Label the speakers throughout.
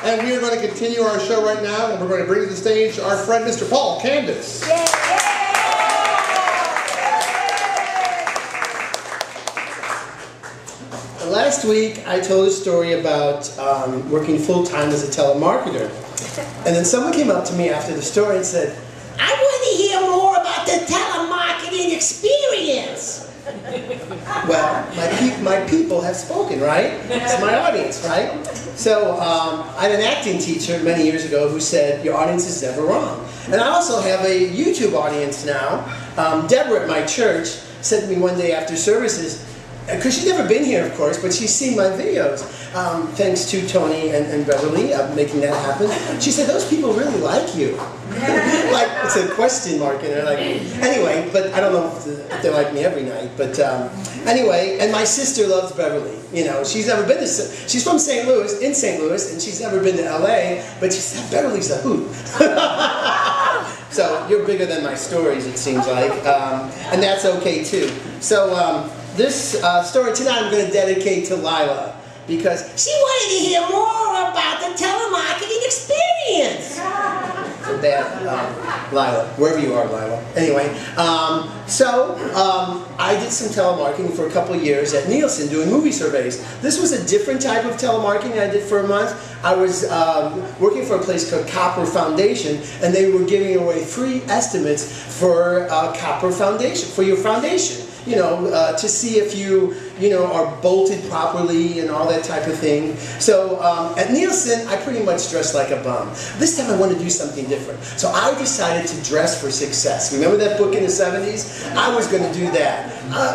Speaker 1: And we are going to continue our show right now, and we're going to bring to the stage our friend, Mr. Paul, Candice. Last week, I told a story about working full-time as a telemarketer. And then someone came up to me after the story and said, I want to hear more about the telemarketing experience. Well, my people have spoken, right? It's my audience, right? So I had an acting teacher many years ago who said, your audience is never wrong. And I also have a YouTube audience now. Deborah at my church said to me one day after services, because she's never been here, of course, but she's seen my videos, thanks to Tony and Beverly making that happen. She said, those people really like you. Like, it's a question mark in there. Like, anyway, but I don't know if they like me every night. But anyway, and my sister loves Beverly. You know, she's never been to, she's from St. Louis, in St. Louis, and she's never been to LA, but she said, Beverly's a hoot. So you're bigger than my stories, it seems like. And that's okay, too. So, this story tonight I'm going to dedicate to Lila, because she wanted to hear more about the telemarketing experience. So that, Lila, wherever you are, Lila. Anyway, I did some telemarketing for a couple of years at Nielsen doing movie surveys. This was a different type of telemarketing I did for a month. I was working for a place called Copper Foundation, and they were giving away free estimates for Copper Foundation, for your foundation. You know, to see if you are bolted properly and all that type of thing. So at Nielsen, I pretty much dressed like a bum. This time I wanted to do something different. So I decided to dress for success. Remember that book in the 70s? I was going to do that.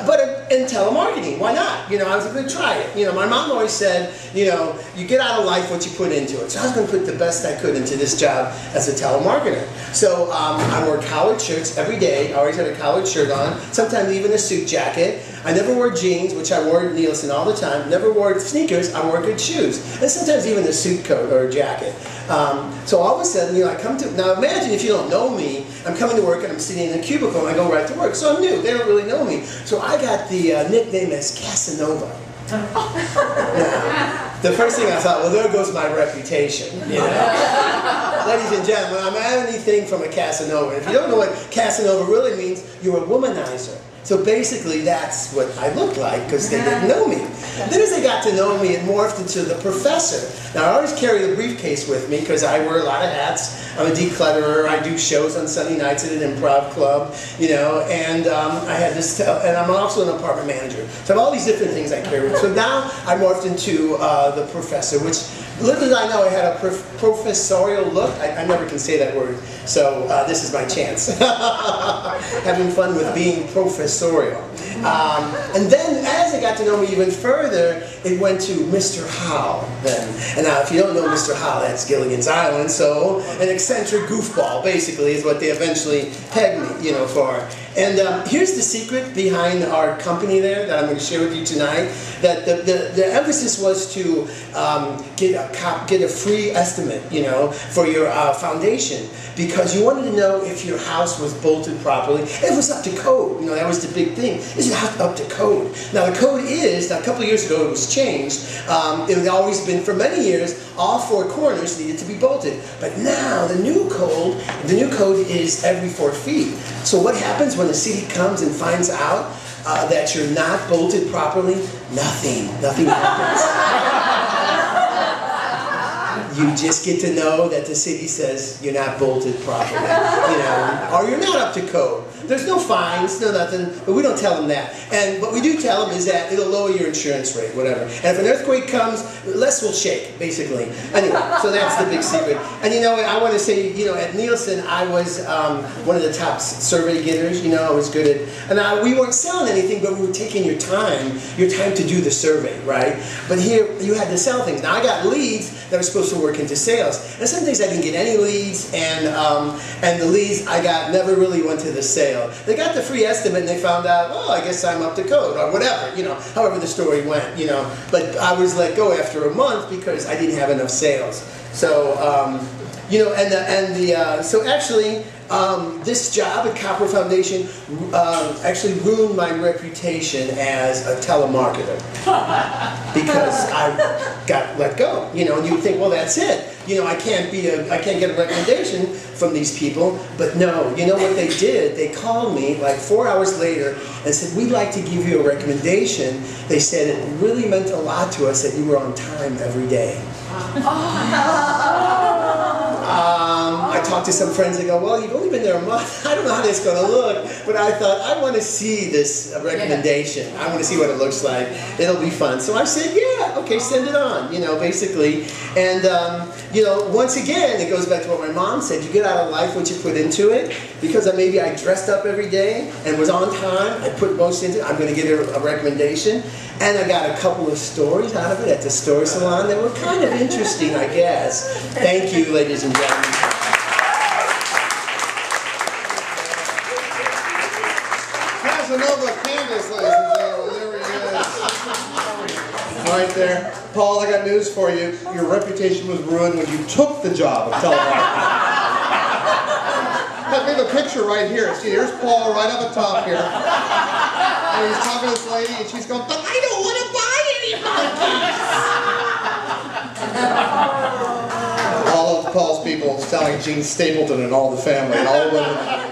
Speaker 1: But in telemarketing, why not? You know, I was going to try it. You know, my mom always said, you know, you get out of life what you put into it. So I was going to put the best I could into this job as a telemarketer. So I wore collared shirts every day. I always had a collared shirt on, sometimes even a suit jacket. I never wore jeans, which I wore at Nielsen all the time. Never wore sneakers. I wore good shoes. And sometimes even a suit coat or a jacket. So all of a sudden, you know, I come to, now imagine if you don't know me, I'm coming to work and I'm sitting in a cubicle and I go right to work. So I'm new. They don't really know me. So I got the nickname as Casanova. Now, the first thing I thought, well, there goes my reputation. You know? Ladies and gentlemen, I'm anything from a Casanova. If you don't know what Casanova really means, you're a womanizer. So basically, that's what I looked like, because they didn't know me. Then as they got to know me, it morphed into the professor. Now, I always carry the briefcase with me, because I wear a lot of hats. I'm a declutterer. I do shows on Sunday nights at an improv club, you know, and I had this, and I'm also an apartment manager. So I have all these different things I carry with. So now I morphed into the professor, which, little did I know I had a professorial look. I never can say that word, so this is my chance. Having fun with being professorial. And then, as they got to know me even further, it went to Mr. Howe then. And now, if you don't know Mr. Howe, that's Gilligan's Island, so an eccentric goofball, basically, is what they eventually pegged me, you know, for. And here's the secret behind our company there that I'm going to share with you tonight. That the emphasis was to get a free estimate, you know, for your foundation, because you wanted to know if your house was bolted properly. It was up to code. You know, that was the big thing. Is your house up to code? Now the code is, now a couple of years ago it was changed. It had always been, for many years, all four corners needed to be bolted. But now the new code is every 4 feet. So what happens when the city comes and finds out that you're not bolted properly? Nothing happens. You just get to know that the city says you're not bolted properly, you know, or you're not up to code. There's no fines, no nothing, but we don't tell them that. And what we do tell them is that it'll lower your insurance rate, whatever. And if an earthquake comes, less will shake, basically. Anyway, so that's the big secret. And you know, I want to say, you know, at Nielsen, I was one of the top survey getters. You know, I was good at, and we weren't selling anything, but we were taking your time to do the survey, right? But here, you had to sell things. Now, I got leads that were supposed to work into sales. And some days I didn't get any leads, and the leads I got never really went to the sale. They got the free estimate and they found out, oh, I guess I'm up to code, or whatever, you know, however the story went, you know. But I was let go after a month because I didn't have enough sales. So, you know, so actually, this job at Copper Foundation actually ruined my reputation as a telemarketer because I got let go, you know, and you would think, well, that's it. you know, I can't get a recommendation from these people. But no, you know what they did? They called me like 4 hours later and said, we'd like to give you a recommendation. They said it really meant a lot to us that you were on time every day. I talked to some friends and go, well, you've only been there a month. I don't know how this is going to look. But I thought, I want to see this recommendation. I want to see what it looks like. It'll be fun. So I said, yeah, okay, send it on, you know, basically. And, you know, once again, it goes back to what my mom said. You get out of life what you put into it. Because maybe I dressed up every day and was on time. I put most into it. I'm going to give her a recommendation. And I got a couple of stories out of it at the story salon that were kind of interesting, I guess. Thank you, ladies and gentlemen.
Speaker 2: Casanova Candice, ladies and gentlemen. There he is. Right there. Paul, I got news for you. Your reputation was ruined when you took the job of telemarketing. We have a picture right here. See, here's Paul right up the top here. And he's talking to this lady, and she's going, but I don't want to buy any monkeys. All of Paul's people selling Gene Stapleton and All the Family, and all of them.